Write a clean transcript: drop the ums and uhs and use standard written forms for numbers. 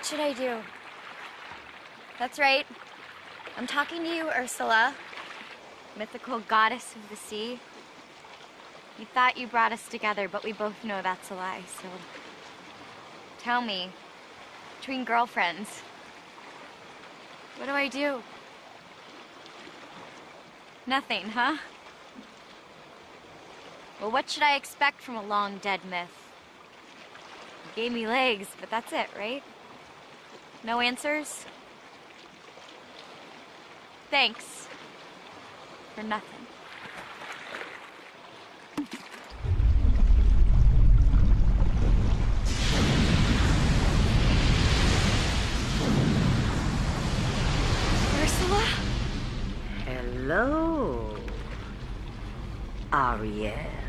should I do? That's right. I'm talking to you, Ursula, mythical goddess of the sea. You thought you brought us together, but we both know that's a lie, so... Tell me, between girlfriends, what do I do? Nothing, huh? Well, what should I expect from a long-dead myth? You gave me legs, but that's it, right? No answers? Thanks. For nothing. Ursula? Hello, Ariel.